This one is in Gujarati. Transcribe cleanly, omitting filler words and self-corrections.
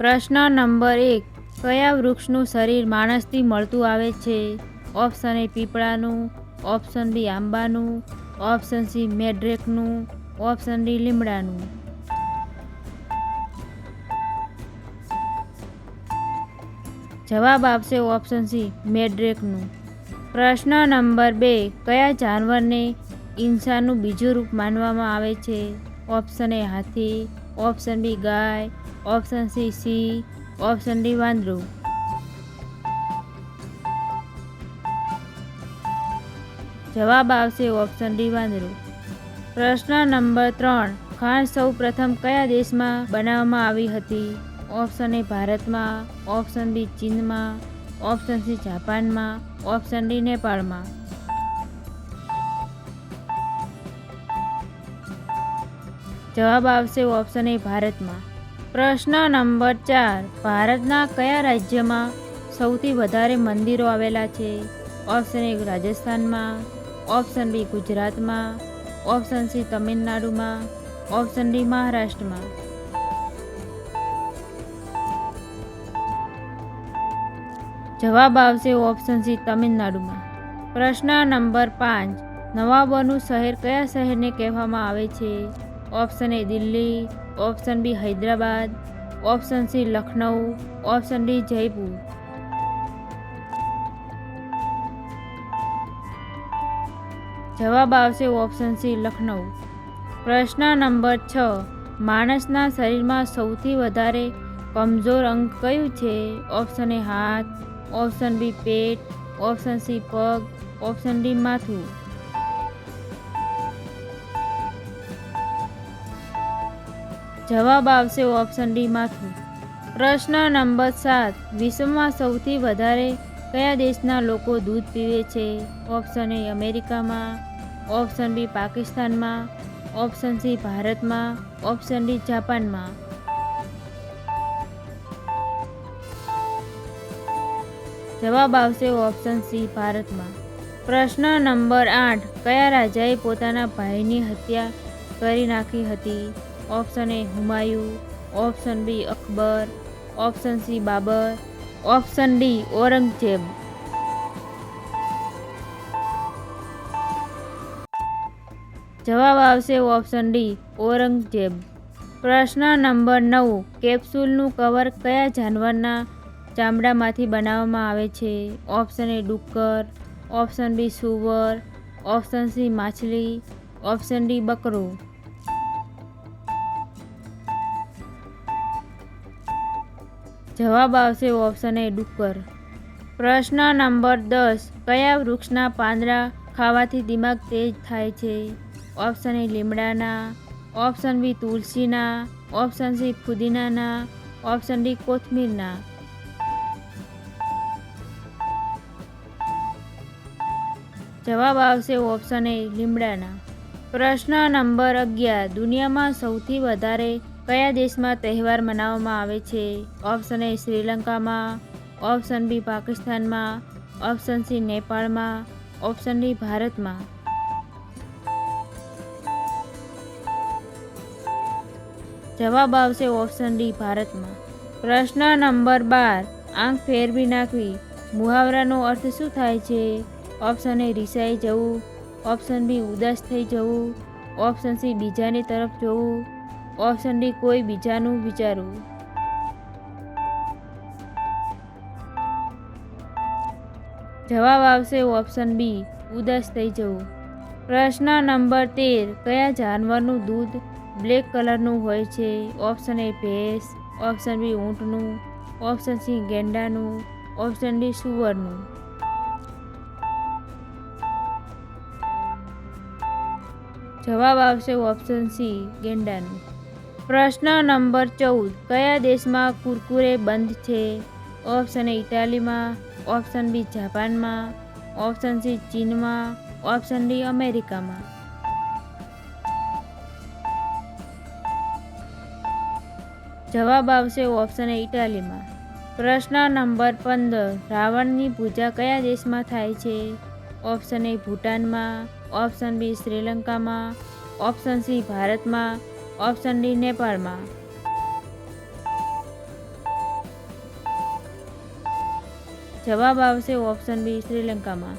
પ્રશ્ન નંબર 1. કયા વૃક્ષનું શરીર માણસથી મળતું આવે છે? ઓપ્શન એ પીપળાનું, ઓપ્શન બી આંબાનું, ઓપ્શન સી મેડ્રેકનું, ઓપ્શન ડી લીમડાનું. જવાબ આવશે ઓપ્શન સી મેડ્રેકનું. પ્રશ્ન નંબર 2. કયા જાનવરને ઇન્સાનનું બીજું રૂપ માનવામાં આવે છે? ઓપ્શન એ હાથી, ઓપ્શન બી ગાય, ઓપ્શન સી સિંહ, ઓપ્શન ડી વાંદરું. જવાબ આવશે ઓપ્શન ડી વાંદરું. પ્રશ્ન નંબર 3. ખાંડ સૌ પ્રથમ કયા દેશમાં બનાવવામાં આવી હતી? ઓપ્શન એ ભારતમાં, ઓપ્શન બી ચીનમાં, ઓપ્શન સી જાપાનમાં, ઓપ્શન ડી નેપાળમાં. જવાબ આવશે ઓપ્શન એ ભારતમાં. પ્રશ્ન નંબર 4. ભારતના કયા રાજ્યમાં સૌથી વધારે મંદિરો આવેલા છે? ઓપ્શન એ રાજસ્થાનમાં, ઓપ્શન બી ગુજરાતમાં, ઓપ્શન સી તમિલનાડુમાં, ઓપ્શન ડી મહારાષ્ટ્રમાં. જવાબ આવશે ઓપ્શન સી તમિલનાડુમાં. પ્રશ્ન નંબર 5. નવાબોનું શહેર કયા શહેરને કહેવામાં આવે છે? Option A Delhi, option B Hyderabad, option C Lucknow, option D Jaipur. જવાબ આવશે ઓપ્શન સી લખનઉ. પ્રશ્ન નંબર 6. માણસના શરીરમાં સૌથી વધારે કમજોર અંગ કયું છે? ઓપ્શન એ હાથ, ઓપ્શન બી પેટ, ઓપ્શન સી પગ, ઓપ્શન ડી માથું. જવાબ આવશે ઓપ્શન ડી માથું. પ્રશ્ન નંબર 7. વિશ્વમાં સૌથી વધારે કયા દેશના લોકો દૂધ પીવે છે? ઓપ્શન એ અમેરિકામાં, ઓપ્શન બી પાકિસ્તાનમાં, ઓપ્શન સી ભારતમાં, ઓપ્શન ડી જાપાનમાં. જવાબ આવશે ઓપ્શન સી ભારતમાં. પ્રશ્ન નંબર 8. કયા રાજાએ પોતાના ભાઈની હત્યા કરી નાખી હતી? Option A Humayun, option B Akbar, option C Babur, option D Aurangzeb. જવાબ આવશે ઓપ્શન ડી ઔરંગઝેબ. પ્રશ્ન નંબર 9. કેપ્સ્યુલનું કવર કયા જાનવરના ચામડામાંથી બનાવવામાં આવે છે? ઓપ્શન એ ડુક્કર, ઓપ્શન બી સૂવર, ઓપ્શન સી માછલી, ઓપ્શન ડી બકરો. જવાબ આવશે ઓપ્શન એ ડુક્કર. પ્રશ્ન નંબર 10. કયા વૃક્ષના પાંદડા ખાવાથી દિમાગ તેજ થાય છે? ઓપ્શન એ લીમડાના, ઓપ્શન બી તુલસીના, ઓપ્શન સી ફુદીનાના, ઓપ્શન ડી કોથમીરના. જવાબ આવશે ઓપ્શન એ લીમડાના. પ્રશ્ન નંબર 11. દુનિયામાં સૌથી વધારે કયા દેશમાં તહેવાર મનાવવામાં આવે છે? ઓપ્શન એ શ્રીલંકામાં, ઓપ્શન બી પાકિસ્તાનમાં, ઓપ્શન સી નેપાળમાં, ઓપ્શન ડી ભારતમાં. જવાબ આવશે ઓપ્શન ડી ભારતમાં. પ્રશ્ન નંબર 12. આંખ ફેરવી નાખવી મુહાવરાનો અર્થ શું થાય છે? ઓપ્શન એ રિસાઈ જવું, ઓપ્શન બી ઉદાસ થઈ જવું, ઓપ્શન સી બીજાની તરફ જોવું, ઓપ્શન ડી કોઈ બીજાનું વિચારવું. જવાબ આવશે ઓપ્શન બી ઉદાસ થઈ જવું. પ્રશ્ન નંબર 13. કયા જાનવરનું દૂધ બ્લેક કલરનું હોય છે? ઓપ્શન એ ભેંસ, ઓપ્શન બી ઊંટનું, ઓપ્શન સી ગેંડાનું, ઓપ્શન ડી સૂવરનું. જવાબ આવશે ઓપ્શન સી ગેંડાનું. પ્રશ્ન નંબર 14. કયા દેશમાં કુરકુરે બંધ છે? ઓપ્શન એ ઇટાલીમાં, ઓપ્શન બી જાપાનમાં, ઓપ્શન સી ચીનમાં, ઓપ્શન ડી અમેરિકામાં. જવાબ આવશે ઓપ્શન એ ઇટાલીમાં. પ્રશ્ન નંબર 15. રાવણની પૂજા કયા દેશમાં થાય છે? ઓપ્શન એ ભૂટાનમાં, ઓપ્શન બી શ્રીલંકામાં, ઓપ્શન સી ભારતમાં, ઓપ્શન ડી નેપાળમાં. જવાબ આવશે ઓપ્શન બી શ્રીલંકામાં.